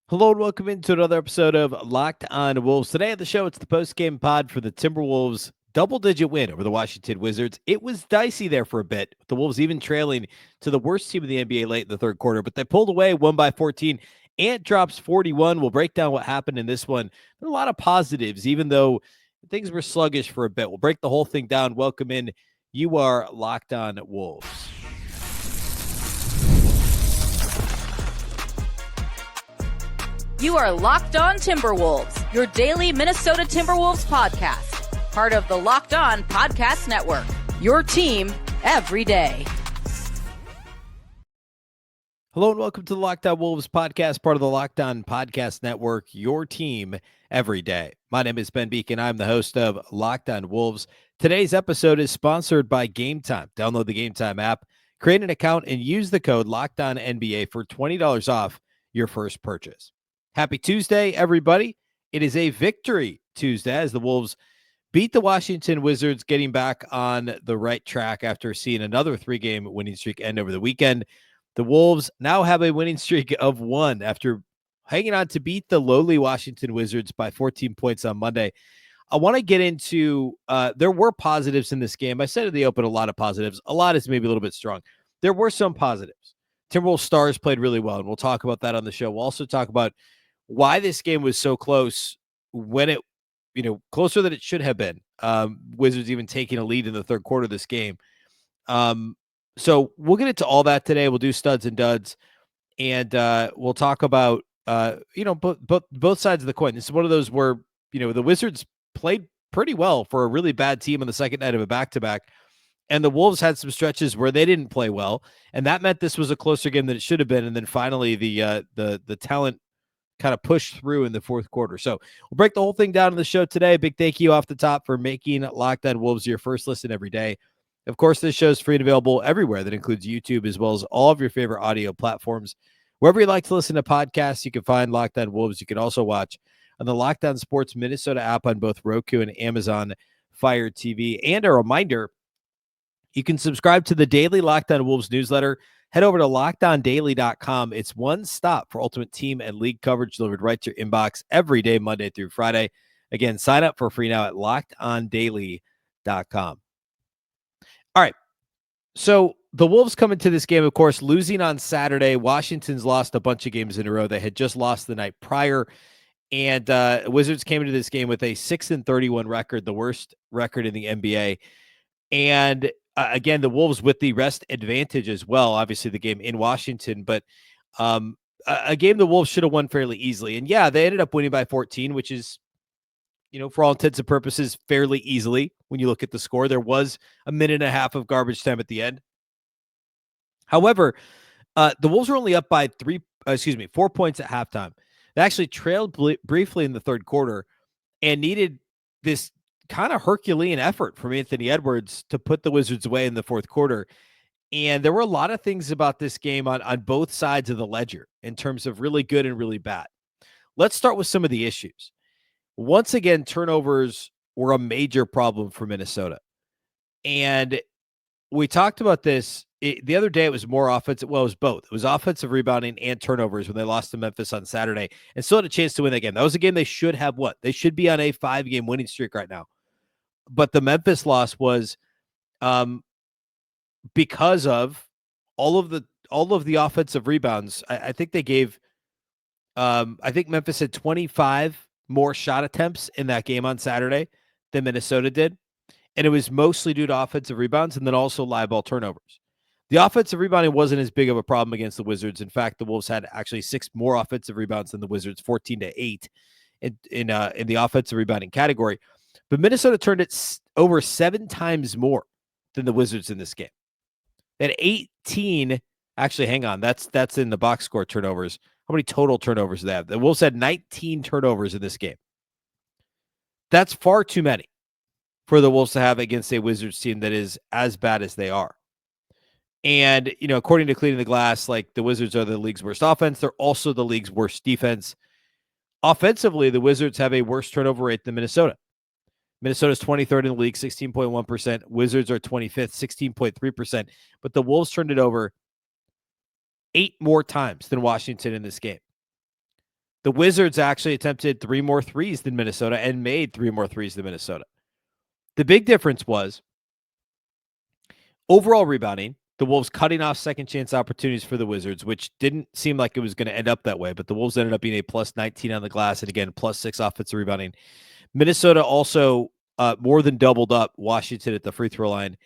Hello and welcome into another episode of Locked On Wolves. Today on the show, it's the post-game pod for the Timberwolves' double-digit win over the Washington Wizards. It was dicey there for a bit, with the Wolves even trailing to the worst team in the NBA late in the third quarter, but they pulled away, won by 14. Ant drops 41. We'll break down what happened in this one. There are a lot of positives, even though things were sluggish for a bit. We'll break the whole thing down. Welcome in. You are Locked On Wolves. You are Locked On Timberwolves, your daily Minnesota Timberwolves podcast. Part of the Locked On Podcast Network, your team every day. Hello and welcome to the Locked On Wolves podcast, part of the Locked On Podcast Network, your team every day. My name is Ben Beecken. I'm the host of Locked On Wolves. Today's episode is sponsored by Game Time. Download the Game Time app, create an account, and use the code LOCKEDONNBA for $20 off your first purchase. Happy Tuesday, everybody. It is a victory Tuesday as the Wolves beat the Washington Wizards, getting back on the right track after seeing another three-game winning streak end over the weekend. The Wolves now have a winning streak of one after hanging on to beat the lowly Washington Wizards by 14 points on Monday. I want to get into, there were positives in this game. I said at the open, a lot of positives. A lot is maybe a little bit strong. There were some positives. Timberwolves stars played really well, and we'll talk about that on the show. We'll also talk about why this game was so close when it, closer than it should have been. Wizards even taking a lead in the third quarter of this game. So we'll get into all that today. We'll do studs and duds, and we'll talk about, both sides of the coin. This is one of those where, the Wizards played pretty well for a really bad team on the second night of a back-to-back, and the Wolves had some stretches where they didn't play well, and that meant this was a closer game than it should have been. And then finally, the talent kind of pushed through in the fourth quarter. So we'll break the whole thing down in the show today. Big thank you off the top for making Locked On Wolves your first listen every day. Of course, this show is free and available everywhere. That includes YouTube as well as all of your favorite audio platforms. Wherever you like to listen to podcasts, you can find Locked On Wolves. You can also watch on the Locked On Sports Minnesota app on both Roku and Amazon Fire TV. And a reminder, you can subscribe to the daily Locked On Wolves newsletter. Head over to LockedOnDaily.com. It's one stop for ultimate team and league coverage delivered right to your inbox every day, Monday through Friday. Again, sign up for free now at LockedOnDaily.com. All right. So the Wolves come into this game, of course, losing on Saturday. Washington's lost a bunch of games in a row. They had just lost the night prior. And Wizards came into this game with a 6-31 record, the worst record in the NBA. And again, the Wolves with the rest advantage as well. Obviously, the game in Washington, but a game the Wolves should have won fairly easily. And yeah, they ended up winning by 14, which is, for all intents and purposes, fairly easily when you look at the score. There was a minute and a half of garbage time at the end. However, the Wolves were only up by 4 points at halftime. They actually trailed briefly in the third quarter and needed this kind of Herculean effort from Anthony Edwards to put the Wizards away in the fourth quarter. And there were a lot of things about this game on both sides of the ledger in terms of really good and really bad. Let's start with some of the issues. Once again, turnovers were a major problem for Minnesota. And we talked about this the other day. It was more offensive. Well, it was both. It was offensive rebounding and turnovers when they lost to Memphis on Saturday and still had a chance to win that game. That was a game they should have won. They should be on a 5-game winning streak right now. But the Memphis loss was because of all of the offensive rebounds. I think they gave I think Memphis had 25 more shot attempts in that game on Saturday than Minnesota did. And it was mostly due to offensive rebounds and then also live ball turnovers. The offensive rebounding wasn't as big of a problem against the Wizards. In fact, the Wolves had actually 6 more offensive rebounds than the Wizards, 14-8 in the offensive rebounding category. But Minnesota turned it over 7 times more than the Wizards in this game. They had 18. Actually, hang on. That's in the box score turnovers. How many total turnovers do they have? The Wolves had 19 turnovers in this game. That's far too many for the Wolves to have against a Wizards team that is as bad as they are. And, according to Cleaning the Glass, like, the Wizards are the league's worst offense. They're also the league's worst defense. Offensively, the Wizards have a worse turnover rate than Minnesota. Minnesota's 23rd in the league, 16.1%. Wizards are 25th, 16.3%. But the Wolves turned it over 8 more times than Washington in this game. The Wizards actually attempted 3 more threes than Minnesota and made 3 more threes than Minnesota. The big difference was overall rebounding, the Wolves cutting off second chance opportunities for the Wizards, which didn't seem like it was going to end up that way, but the Wolves ended up being a plus 19 on the glass and again, plus 6 offensive rebounding. Minnesota also more than doubled up Washington at the free throw line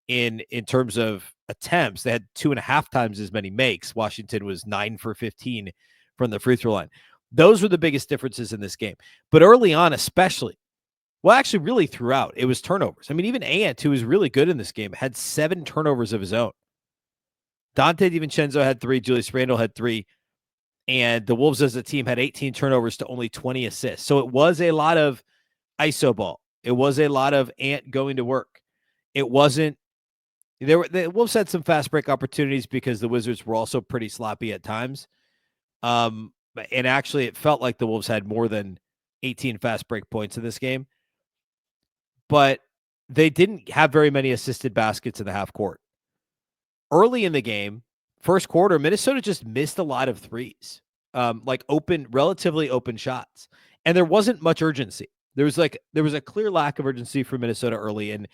in terms of attempts. They had 2.5 times as many makes. Washington was 9 for 15 from the free throw line. Those were the biggest differences in this game. But early on, especially, well, actually, really throughout, it was turnovers. I mean, even Ant, who was really good in this game, had 7 turnovers of his own. Dante DiVincenzo had 3, Julius Randle had 3, and the Wolves as a team had 18 turnovers to only 20 assists. So it was a lot of iso ball. It was a lot of Ant going to work. It wasn't. The Wolves had some fast break opportunities because the Wizards were also pretty sloppy at times. And actually, it felt like the Wolves had more than 18 fast break points in this game. But they didn't have very many assisted baskets in the half court. Early in the game, first quarter, Minnesota just missed a lot of threes, like relatively open shots. And there wasn't much urgency. There was a clear lack of urgency for Minnesota early, and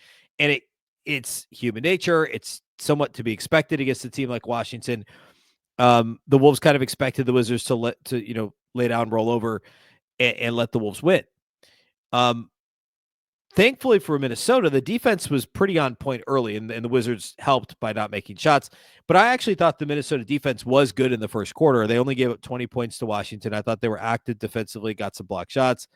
it's human nature. It's somewhat to be expected against a team like Washington. The Wolves kind of expected the Wizards to lay down, roll over, and let the Wolves win. Thankfully for Minnesota, the defense was pretty on point early, and the Wizards helped by not making shots. But I actually thought the Minnesota defense was good in the first quarter. They only gave up 20 points to Washington. I thought they were active defensively, got some block shots.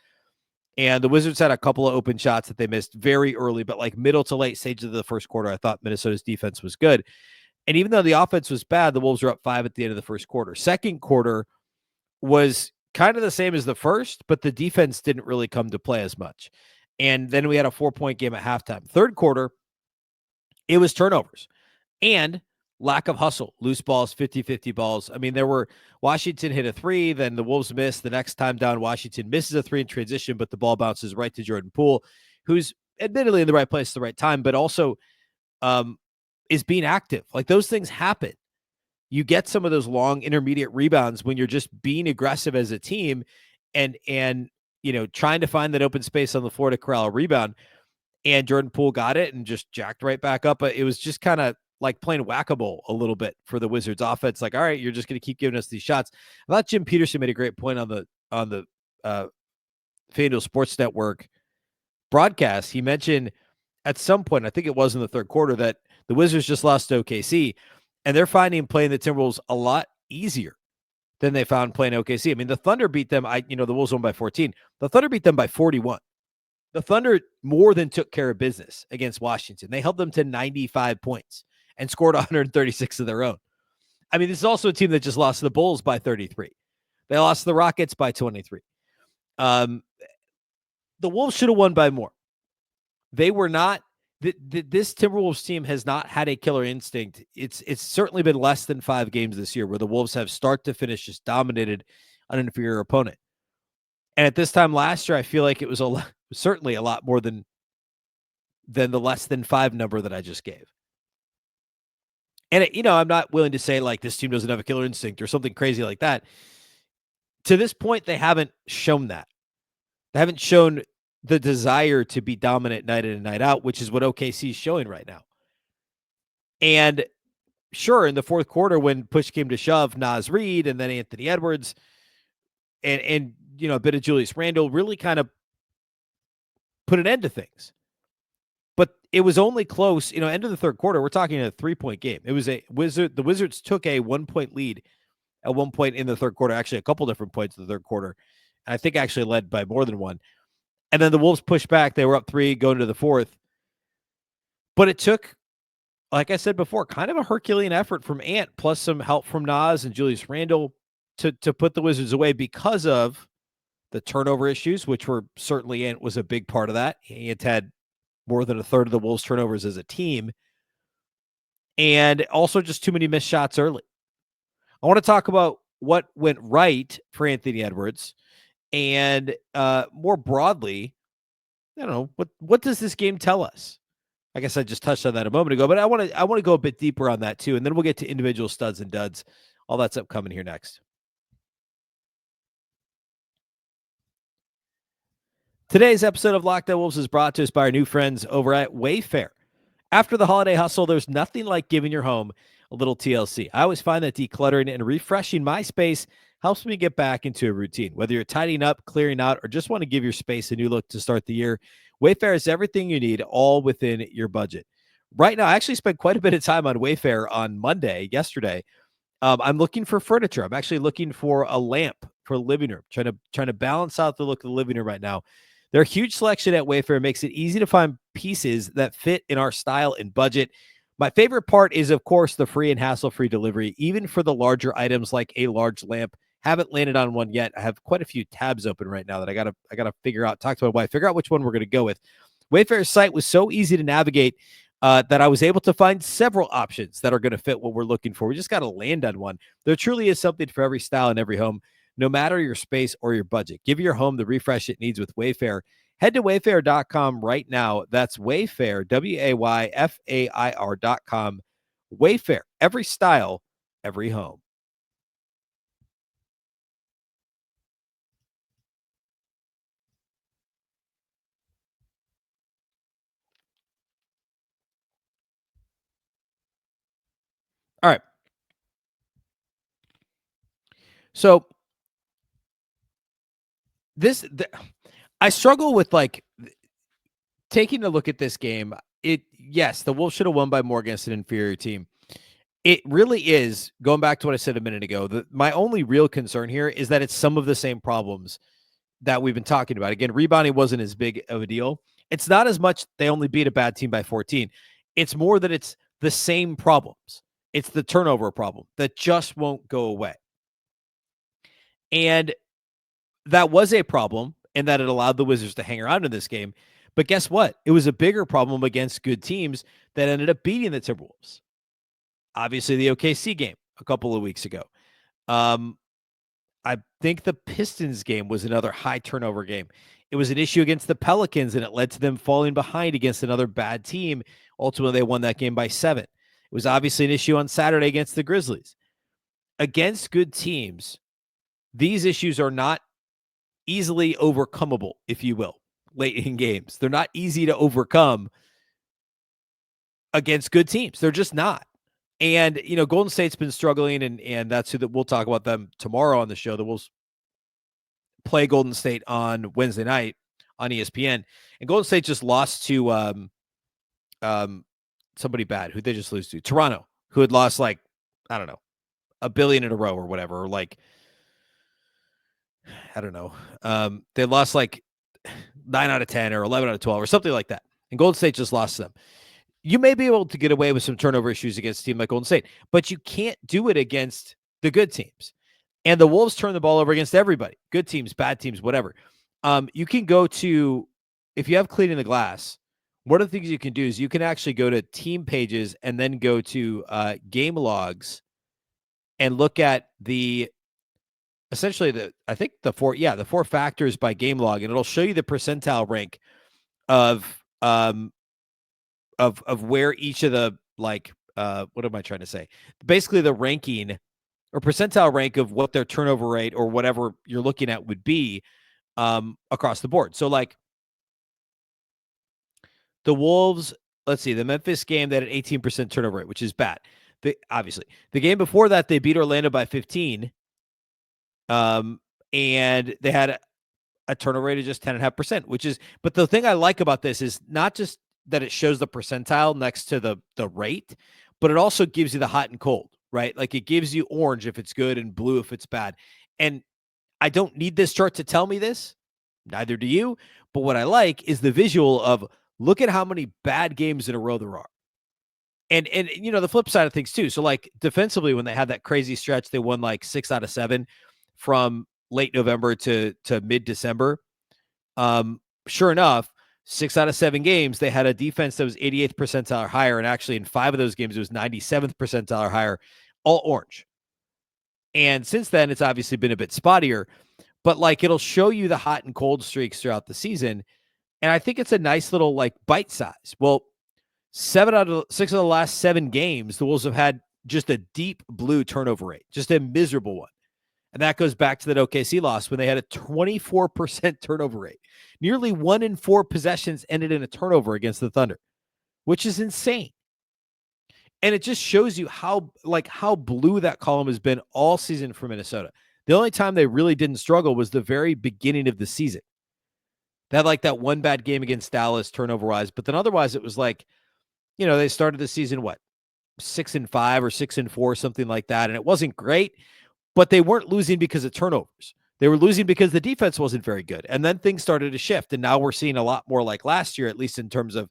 And the Wizards had a couple of open shots that they missed very early, but like middle to late stage of the first quarter, I thought Minnesota's defense was good. And even though the offense was bad, the Wolves were up 5 at the end of the first quarter. Second quarter was kind of the same as the first, but the defense didn't really come to play as much. And then we had a 4-point game at halftime. Third quarter, it was turnovers and lack of hustle, loose balls, 50-50 balls. I mean, Washington hit a 3, then the Wolves missed. The next time down, Washington misses a 3 in transition, but the ball bounces right to Jordan Poole, who's admittedly in the right place at the right time, but also is being active. Like, those things happen. You get some of those long intermediate rebounds when you're just being aggressive as a team and trying to find that open space on the floor to corral a rebound. And Jordan Poole got it and just jacked right back up. But it was just kind of like playing whack-a-mole a little bit for the Wizards offense. Like, all right, you're just going to keep giving us these shots. I thought Jim Peterson made a great point on the FanDuel Sports Network broadcast. He mentioned at some point, I think it was in the third quarter, that the Wizards just lost to OKC, and they're finding playing the Timberwolves a lot easier than they found playing OKC. I mean, the Thunder beat them. The Wolves won by 14. The Thunder beat them by 41. The Thunder more than took care of business against Washington. They held them to 95 points and scored 136 of their own. I mean, this is also a team that just lost to the Bulls by 33. They lost to the Rockets by 23. The Wolves should have won by more. They were not. This Timberwolves team has not had a killer instinct. It's certainly been less than 5 games this year where the Wolves have start to finish just dominated an inferior opponent. And at this time last year, I feel like it was certainly a lot more than the less than 5 number that I just gave. And I'm not willing to say like this team doesn't have a killer instinct or something crazy like that. To this point, they haven't shown that. They haven't shown the desire to be dominant night in and night out, which is what OKC is showing right now. And sure, in the fourth quarter, when push came to shove, Reid and then Anthony Edwards and a bit of Julius Randle really kind of put an end to things. But it was only close, end of the third quarter. We're talking a 3-point game. It was the Wizards took a 1-point lead at one point in the third quarter, actually a couple different points in the third quarter. And I think actually led by more than one. And then the Wolves pushed back. They were up 3 going to the fourth. But it took, like I said before, kind of a Herculean effort from Ant, plus some help from Nas and Julius Randle to put the Wizards away because of the turnover issues, which were certainly Ant was a big part of that. Ant had more than a third of the Wolves turnovers as a team. And also just too many missed shots early. I want to talk about what went right for Anthony Edwards. And more broadly, I don't know, what does this game tell us? I guess I just touched on that a moment ago, but I want to go a bit deeper on that too, and then we'll get to individual studs and duds. All that's upcoming here next. Today's episode of Locked On Wolves is brought to us by our new friends over at Wayfair. After the holiday hustle, there's nothing like giving your home a little TLC. I always find that decluttering and refreshing my space helps me get back into a routine. Whether you're tidying up, clearing out, or just want to give your space a new look to start the year, Wayfair is everything you need, all within your budget. Right now, I actually spent quite a bit of time on Wayfair on yesterday. I'm looking for furniture. I'm actually looking for a lamp for the living room, trying to balance out the look of the living room right now. Their huge selection at Wayfair makes it easy to find pieces that fit in our style and budget. My favorite part is, of course, the free and hassle-free delivery, even for the larger items like a large lamp. Haven't landed on one yet. I have quite a few tabs open right now that I gotta figure out. Talk to my wife, figure out which one we're gonna go with. Wayfair's site was so easy to navigate that I was able to find several options that are going to fit what we're looking for. We just got to land on one. There truly is something for every style in every home, no matter your space or your budget. Give your home the refresh it needs with Wayfair. Head to wayfair.com right now. That's Wayfair, WAYFAIR.com. Wayfair, every style, every home. All right. So I struggle with taking a look at this game. Yes, the Wolves should have won by more against an inferior team. It really is, going back to what I said a minute ago, my only real concern here is that it's some of the same problems that we've been talking about. Again, rebounding wasn't as big of a deal. It's not as much they only beat a bad team by 14. It's more that it's the same problems. It's the turnover problem that just won't go away. And that was a problem in that it allowed the Wizards to hang around in this game. But guess what? It was a bigger problem against good teams that ended up beating the Timberwolves. Obviously, the OKC game a couple of weeks ago. I think the Pistons game was another high turnover game. It was an issue against the Pelicans, and it led to them falling behind against another bad team. Ultimately, they won that game by 7. It was obviously an issue on Saturday against the Grizzlies. Against good teams, these issues are not easily overcomable, if you will, late in games. They're not easy to overcome against good teams. They're just not. And, Golden State's been struggling, and that's who that we'll talk about them tomorrow on the show. The Wolves play Golden State on Wednesday night on ESPN. And Golden State just lost to somebody bad. Who'd they just lose to? Toronto, who had lost $1 billion in a row or whatever. Or they lost 9 out of 10 or 11 out of 12 or something like that. And Golden State just lost to them. You may be able to get away with some turnover issues against a team like Golden State, but you can't do it against the good teams. And the Wolves turn the ball over against everybody, good teams, bad teams, whatever. You can go to, if you have Cleaning the Glass, one of the things you can do is you can actually go to team pages and then go to game logs and look at the four factors by game log, and it'll show you the percentile rank of where each of the what am I trying to say? Basically the ranking or percentile rank of what their turnover rate or whatever you're looking at would be across the board. So the Wolves, let's see, the Memphis game, they had an 18% turnover rate, which is bad. Obviously, the game before that, they beat Orlando by 15. And they had a turnover rate of just 10.5%, but the thing I like about this is not just that it shows the percentile next to the rate, but it also gives you the hot and cold, right? Like it gives you orange if it's good and blue if it's bad. And I don't need this chart to tell me this. Neither do you. But what I like is the visual of look at how many bad games in a row there are. And the flip side of things too. So defensively, when they had that crazy stretch, they won 6 out of 7 from late November to mid-December. Sure enough, 6 out of 7 games, they had a defense that was 88th percentile or higher. And actually in 5 of those games, it was 97th percentile or higher, all orange. And since then, it's obviously been a bit spottier, but it'll show you the hot and cold streaks throughout the season. And I think it's a nice little bite size. Well, 6 out of the last 7 games, the Wolves have had just a deep blue turnover rate, just a miserable one. And that goes back to that OKC loss when they had a 24% turnover rate. Nearly 1 in 4 possessions ended in a turnover against the Thunder, which is insane. And it just shows you how blue that column has been all season for Minnesota. The only time they really didn't struggle was the very beginning of the season. They had like that one bad game against Dallas turnover-wise, but then otherwise it was like, they started the season, 6-5 or 6-4, something like that. And it wasn't great, but they weren't losing because of turnovers. They were losing because the defense wasn't very good. And then things started to shift. And now we're seeing a lot more like last year, at least in terms of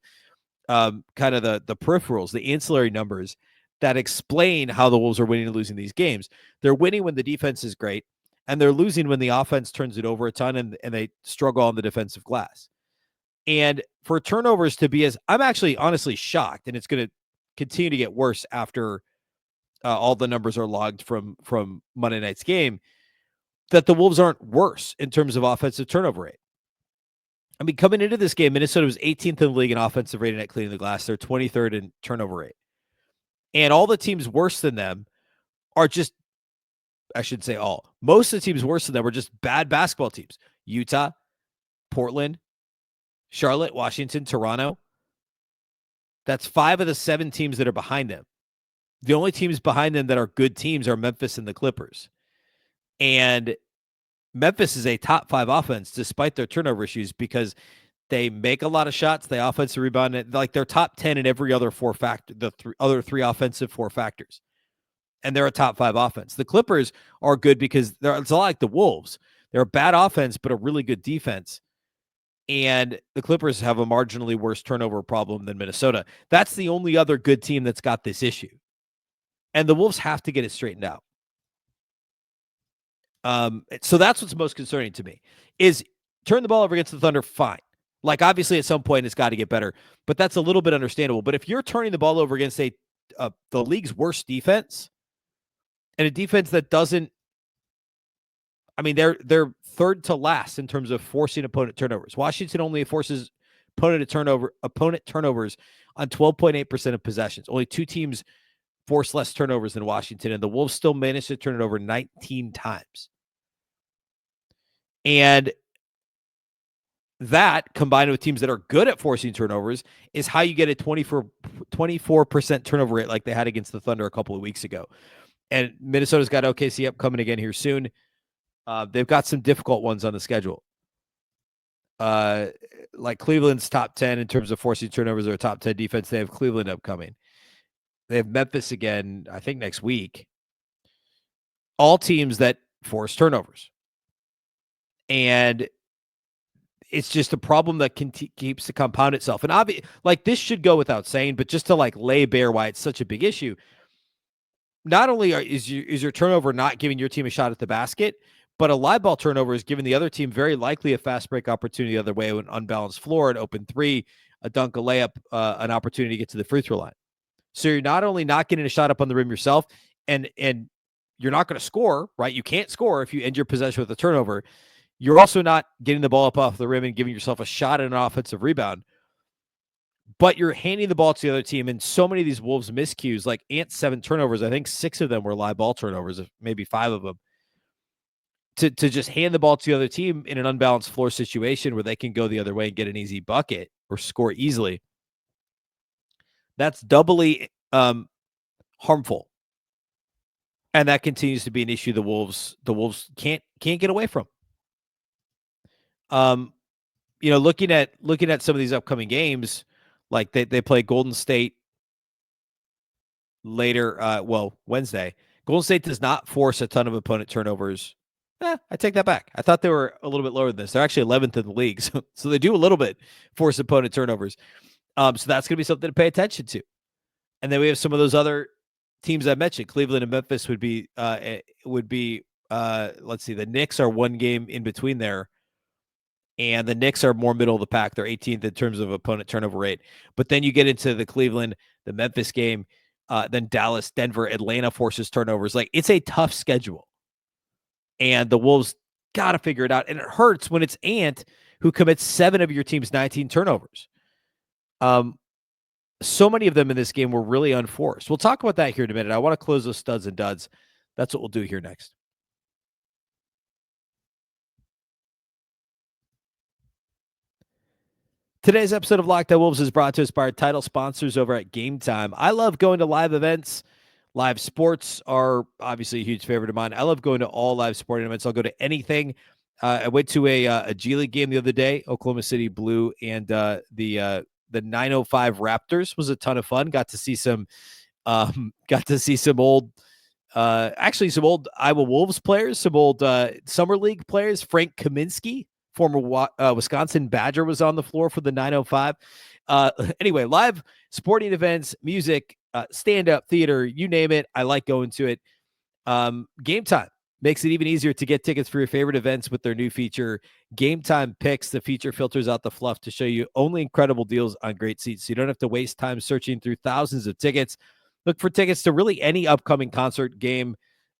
kind of the peripherals, the ancillary numbers that explain how the Wolves are winning and losing these games. They're winning when the defense is great, and they're losing when the offense turns it over a ton and they struggle on the defensive glass. And for turnovers to be I'm actually honestly shocked, and it's going to continue to get worse after all the numbers are logged from Monday night's game, that the Wolves aren't worse in terms of offensive turnover rate. I mean, coming into this game, Minnesota was 18th in the league in offensive rating at cleaning the glass. They're 23rd in turnover rate. And all the teams worse than them are just, I should say all. Most of the teams worse than them are just bad basketball teams. Utah, Portland, Charlotte, Washington, Toronto. That's 5 of the 7 teams that are behind them. The only teams behind them that are good teams are Memphis and the Clippers. And Memphis is a top 5 offense despite their turnover issues because they make a lot of shots. They offensive rebound. Like they're top 10 in every other other three offensive 4 factors. And they're a top 5 offense. The Clippers are good because it's a lot like the Wolves. They're a bad offense, but a really good defense. And the Clippers have a marginally worse turnover problem than Minnesota. That's the only other good team that's got this issue. And the Wolves have to get it straightened out. So that's what's most concerning to me is turn the ball over against the Thunder. Fine. Like obviously at some point it's got to get better, but that's a little bit understandable. But if you're turning the ball over against the league's worst defense and a defense that doesn't, I mean, they're third to last in terms of forcing opponent turnovers. Washington only forces opponent turnovers on 12.8% of possessions. Only 2 teams force less turnovers than Washington, and the Wolves still managed to turn it over 19 times. And that, combined with teams that are good at forcing turnovers, is how you get a 24% turnover rate like they had against the Thunder a couple of weeks ago. And Minnesota's got OKC upcoming again here soon. They've got some difficult ones on the schedule. Like Cleveland's top 10 in terms of forcing turnovers or a top 10 defense. They have Cleveland upcoming. They have Memphis again, I think, next week. All teams that force turnovers. And it's just a problem that keeps to compound itself. And this should go without saying, but just to lay bare why it's such a big issue. Not only is your turnover not giving your team a shot at the basket, but a live ball turnover is giving the other team very likely a fast break opportunity the other way, an unbalanced floor, an open 3, a dunk, a layup, an opportunity to get to the free throw line. So you're not only not getting a shot up on the rim yourself, and you're not going to score, right? You can't score if you end your possession with a turnover. You're also not getting the ball up off the rim and giving yourself a shot at an offensive rebound. But you're handing the ball to the other team, and so many of these Wolves miscues, like Ant's 7 turnovers, I think 6 of them were live ball turnovers, maybe 5 of them, to just hand the ball to the other team in an unbalanced floor situation where they can go the other way and get an easy bucket or score easily. That's doubly harmful. And that continues to be an issue the Wolves can't get away from. Looking at some of these upcoming games, like they play Golden State later, Wednesday. Golden State does not force a ton of opponent turnovers. I take that back. I thought they were a little bit lower than this. They're actually 11th in the league, so they do a little bit force opponent turnovers. So that's going to be something to pay attention to. And then we have some of those other teams I mentioned. Cleveland and Memphis would be let's see, the Knicks are 1 game in between there. And the Knicks are more middle of the pack. They're 18th in terms of opponent turnover rate. But then you get into the Cleveland, the Memphis game, then Dallas, Denver, Atlanta forces turnovers. Like, it's a tough schedule. And the Wolves got to figure it out. And it hurts when it's Ant who commits 7 of your team's 19 turnovers. So many of them in this game were really unforced. We'll talk about that here in a minute. I want to close those studs and duds. That's what we'll do here next. Today's episode of Locked On Wolves is brought to us by our title sponsors over at Game Time. I love going to live events. Live sports are obviously a huge favorite of mine. I love going to all live sporting events. I'll go to anything. I went to a G League game the other day, Oklahoma City Blue and the 905 Raptors. Was a ton of fun. Got to see some old some old Iowa Wolves players, some old Summer League players. Frank Kaminsky, former Wisconsin Badger, was on the floor for the 905. Anyway, live sporting events, music, stand-up theater, you name it. I like going to it. Game Time makes it even easier to get tickets for your favorite events with their new feature, Game Time Picks. The feature filters out the fluff to show you only incredible deals on great seats, so you don't have to waste time searching through thousands of tickets. Look for tickets to really any upcoming concert, game,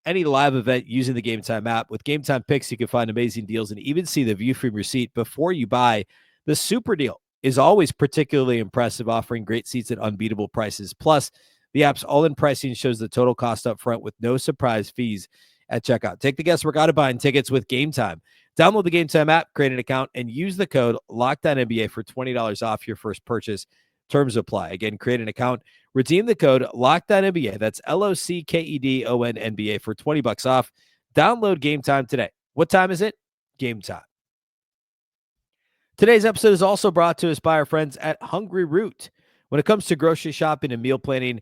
any live event using the Game Time app. With Game Time Picks, you can find amazing deals and even see the view from your seat before you buy. The Super Deal is always particularly impressive, offering great seats at unbeatable prices. Plus, the app's all-in pricing shows the total cost up front with no surprise fees at checkout. Take the guesswork out of buying tickets with Game Time. Download the Game Time app, create an account, and use the code LOCKEDONNBA for $20 off your first purchase. Terms apply. Again, create an account, redeem the code LOCKEDONNBA. That's LOCKEDONNBA for $20 off. Download Game Time today. What time is it? Game Time. Today's episode is also brought to us by our friends at Hungryroot. When it comes to grocery shopping and meal planning,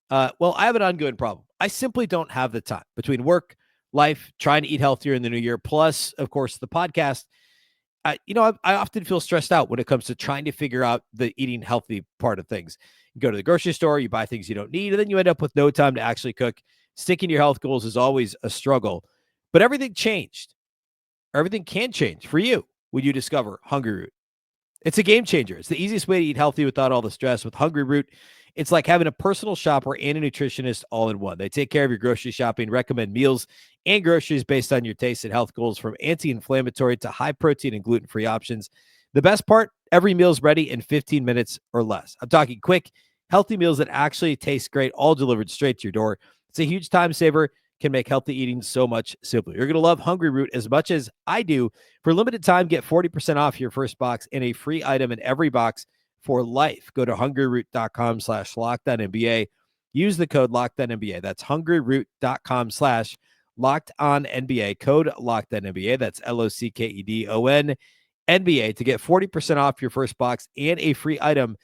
I have an ongoing problem. I simply don't have the time between work, life, trying to eat healthier in the new year, plus, of course, the podcast. I often feel stressed out when it comes to trying to figure out the eating healthy part of things. You go to the grocery store, you buy things you don't need, and then you end up with no time to actually cook. Sticking to your health goals is always a struggle, but everything changed. Everything can change for you when you discover Hungryroot. It's a game changer. It's the easiest way to eat healthy without all the stress. With Hungryroot, it's like having a personal shopper and a nutritionist all in one. They take care of your grocery shopping, recommend meals and groceries based on your taste and health goals, from anti-inflammatory to high protein and gluten-free options. The best part, every meal's ready in 15 minutes or less. I'm talking quick, healthy meals that actually taste great, all delivered straight to your door. It's a huge time saver, can make healthy eating so much simpler. You're going to love Hungryroot as much as I do. For a limited time, get 40% off your first box and a free item in every box for life. Go to hungryroot.com/LockedOnNBA. Use the code LockedOnNBA. That's hungryroot.com/LockedOnNBA. Code LockedOnNBA. That's LOCKEDON NBA to get 40% off your first box and a free item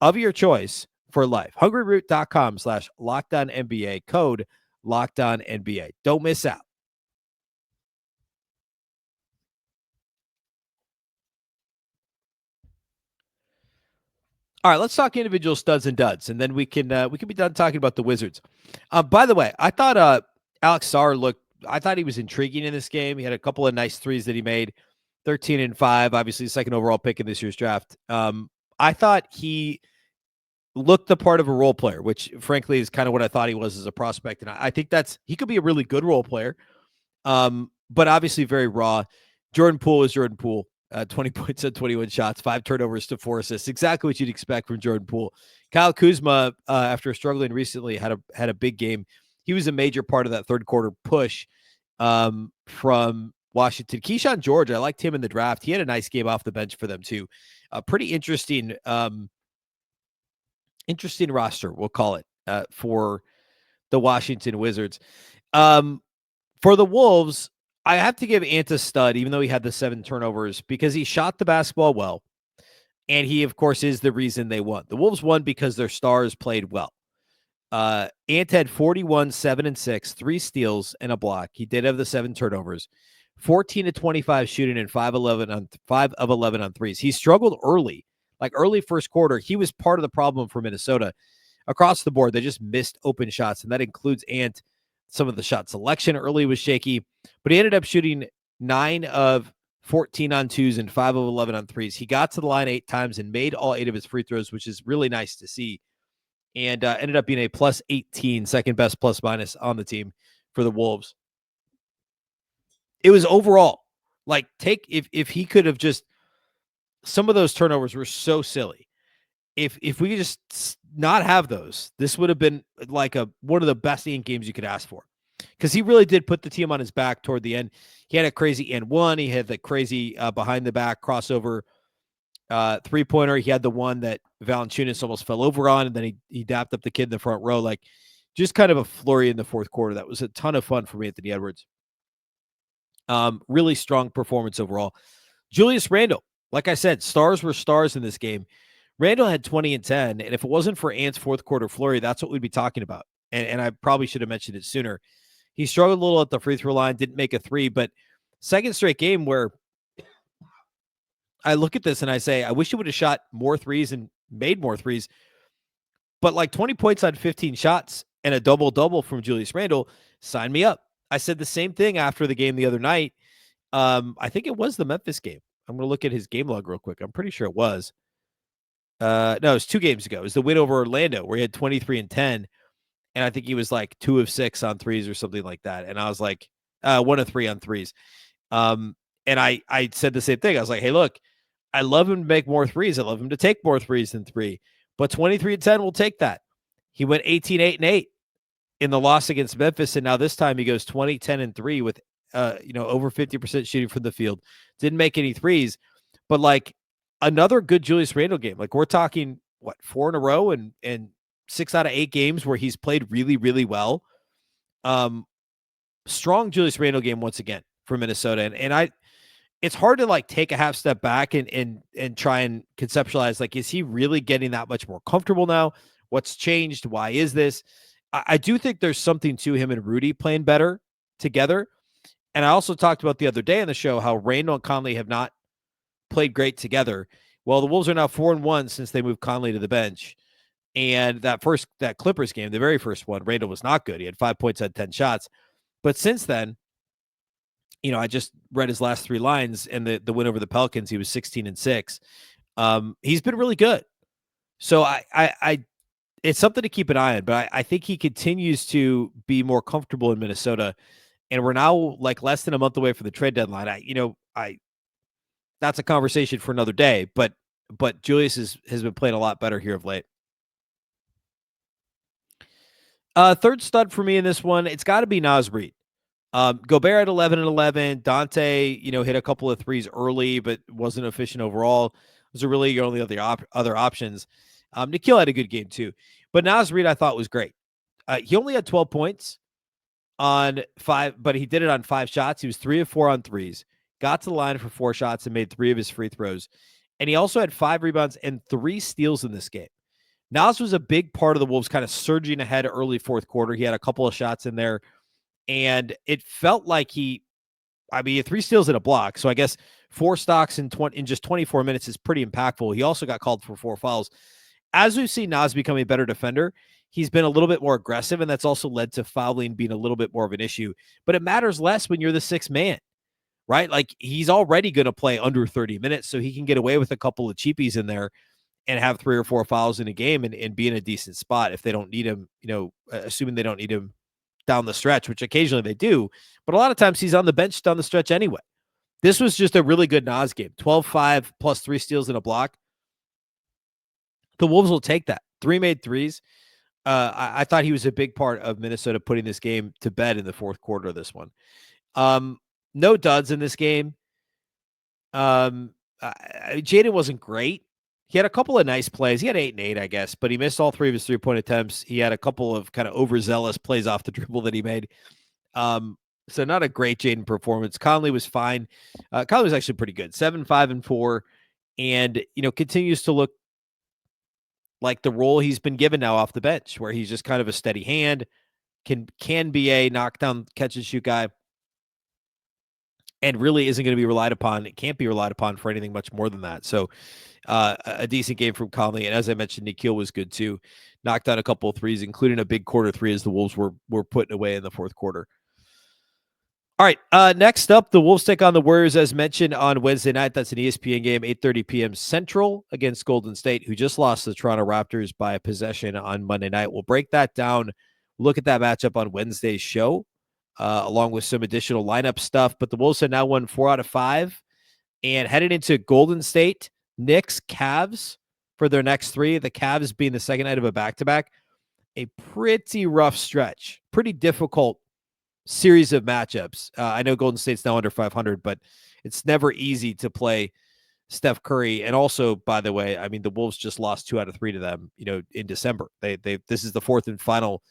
of your choice for life. hungryroot.com/LockedOnNBA. Code LockedOnNBA. Don't miss out. All right, let's talk individual studs and duds, and then we can be done talking about the Wizards. By the way, I thought Alex Sarr I thought he was intriguing in this game. He had a couple of nice threes that he made, 13 and 5, obviously the second overall pick in this year's draft. I thought he looked the part of a role player, which frankly is kind of what I thought he was as a prospect. And I think he could be a really good role player, but obviously very raw. Jordan Poole is Jordan Poole. 20 points on 21 shots, 5 turnovers to 4 assists. Exactly what you'd expect from Jordan Poole. Kyle Kuzma, after struggling recently, had a big game. He was a major part of that third quarter push from Washington. Keyshawn George, I liked him in the draft. He had a nice game off the bench for them too. Pretty interesting roster, we'll call it, for the Washington Wizards. For the Wolves, I have to give Ant a stud, even though he had the 7 turnovers, because he shot the basketball well. And he, of course, is the reason they won. The Wolves won because their stars played well. Ant had 41, 7 and 6, 3 steals and a block. He did have the 7 turnovers, 14 to 25 shooting and 5 of 11 on threes. He struggled early, like early first quarter. He was part of the problem for Minnesota. Across the board, they just missed open shots, and that includes Ant. Some of the shot selection early was shaky, but he ended up shooting 9 of 14 on 2s and 5 of 11 on 3s. He got to the line 8 times and made all 8 of his free throws, which is really nice to see, and ended up being a plus 18, second best plus minus on the team for the Wolves. It was overall, like, if he could have just, some of those turnovers were so silly. If we could just not have those, this would have been like one of the best Ant games you could ask for, because he really did put the team on his back toward the end. He had a crazy and one. He had the crazy behind the back crossover 3-pointer. He had the one that Valanciunas almost fell over on, and then he dapped up the kid in the front row. Like, just kind of a flurry in the fourth quarter. That was a ton of fun for Anthony Edwards. Really strong performance overall. Julius Randle, like I said, stars were stars in this game. Randle had 20 and 10, and if it wasn't for Ant's fourth quarter flurry, that's what we'd be talking about. And I probably should have mentioned it sooner. He struggled a little at the free throw line, didn't make a three, but second straight game where I look at this and I say, I wish he would have shot more threes and made more threes. But like 20 points on 15 shots and a double-double from Julius Randle, sign me up. I said the same thing after the game the other night. I think it was the Memphis game. I'm going to look at his game log real quick. I'm pretty sure it was. No, it was 2 games ago. It was the win over Orlando where he had 23 and 10. And I think he was like 2 of 6 on threes or something like that. And I was like, 1 of 3 on threes. And I said the same thing. I was like, hey, look, I love him to make more threes. I love him to take more threes than 3. But 23 and 10 will take that. He went 18, 8, and 8 in the loss against Memphis. And now this time he goes 20, 10, and 3 with, over 50% shooting from the field. Didn't make any threes. But like another good Julius Randle game. Like we're talking, 4 in a row and 6 out of 8 games where he's played really, really well. Strong Julius Randle game once again for Minnesota. And it's hard to like take a half step back and try and conceptualize, like, is he really getting that much more comfortable now? What's changed? Why is this? I do think there's something to him and Rudy playing better together. And I also talked about the other day on the show how Randle and Conley have not played great together. Well, the Wolves are now 4-1 since they moved Conley to the bench. And that Clippers game, the very first one, Randle was not good. He had 5 points, had 10 shots. But since then, I just read his last 3 lines and the win over the Pelicans, he was 16 and 6. He's been really good. So I it's something to keep an eye on, but I think he continues to be more comfortable in Minnesota. And we're now like less than a month away from the trade deadline. That's a conversation for another day, but Julius has been playing a lot better here of late. Third stud for me in this one, it's got to be Reid. Gobert at 11 and 11. Dante, hit a couple of threes early, but wasn't efficient overall. Those are really your only other options. Nikhil had a good game too, but Reid I thought was great. He only had 12 points on 5, but he did it on 5 shots. He was 3 of 4 on threes. Got to the line for 4 shots and made 3 of his free throws. And he also had 5 rebounds and 3 steals in this game. Nas was a big part of the Wolves kind of surging ahead early fourth quarter. He had a couple of shots in there, and it felt like he had 3 steals and a block. So I guess 4 stocks in just 24 minutes is pretty impactful. He also got called for 4 fouls. As we've seen Nas become a better defender, he's been a little bit more aggressive, and that's also led to fouling being a little bit more of an issue. But it matters less when you're the 6th man, right? Like he's already going to play under 30 minutes, so he can get away with a couple of cheapies in there and have 3 or 4 fouls in a game and be in a decent spot if they don't need him, assuming they don't need him down the stretch, which occasionally they do. But a lot of times he's on the bench down the stretch anyway. This was just a really good Nas game. 12-5 plus 3 steals and a block. The Wolves will take that. 3 made threes. I thought he was a big part of Minnesota putting this game to bed in the fourth quarter of this one. No duds in this game. Jaden wasn't great. He had a couple of nice plays. He had 8 and 8, I guess, but he missed all 3 of his 3-point attempts. He had a couple of kind of overzealous plays off the dribble that he made. So not a great Jaden performance. Conley was fine. Conley was actually pretty good. 7, 5, and 4, and continues to look like the role he's been given now off the bench, where he's just kind of a steady hand, can be a knockdown catch and shoot guy, and really isn't going to be relied upon. It can't be relied upon for anything much more than that. So a decent game from Conley. And as I mentioned, Nikhil was good too. Knocked down a couple of threes, including a big quarter 3 as the Wolves were putting away in the fourth quarter. All right, next up, the Wolves take on the Warriors, as mentioned, on Wednesday night. That's an ESPN game, 8:30 p.m. Central against Golden State, who just lost to the Toronto Raptors by a possession on Monday night. We'll break that down, look at that matchup on Wednesday's show, along with some additional lineup stuff. But the Wolves have now won 4 out of 5, and headed into Golden State, Knicks, Cavs for their next 3. The Cavs being the second night of a back-to-back. A pretty rough stretch, pretty difficult series of matchups. I know Golden State's now under 500, but it's never easy to play Steph Curry. And also, by the way, I mean, the Wolves just lost 2 out of 3 to them, in December. This is the fourth and final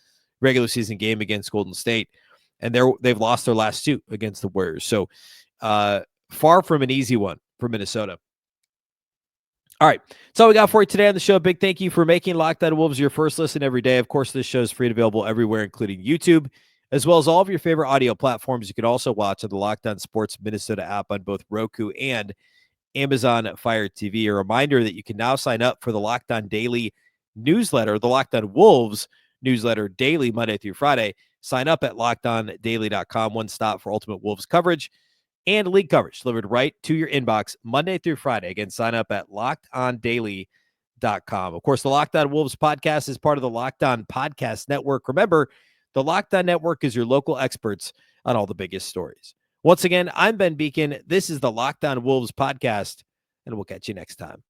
regular season game against Golden State, and they've lost their last 2 against the Warriors. So far from an easy one for Minnesota. All right. That's all we got for you today on the show. Big thank you for making Locked On Wolves your first listen every day. Of course, this show is free and available everywhere, including YouTube, as well as all of your favorite audio platforms. You can also watch on the Locked On Sports Minnesota app on both Roku and Amazon Fire TV. A reminder that you can now sign up for the Locked On Daily newsletter, the Locked On Wolves newsletter daily, Monday through Friday. Sign up at lockedondaily.com, one stop for ultimate Wolves coverage and league coverage delivered right to your inbox Monday through Friday. Again, sign up at lockedondaily.com. Of course, the Locked On Wolves podcast is part of the Locked On Podcast Network. Remember, the Locked On Network is your local experts on all the biggest stories. Once again, I'm Ben Beecken. This is the Locked On Wolves podcast, and we'll catch you next time.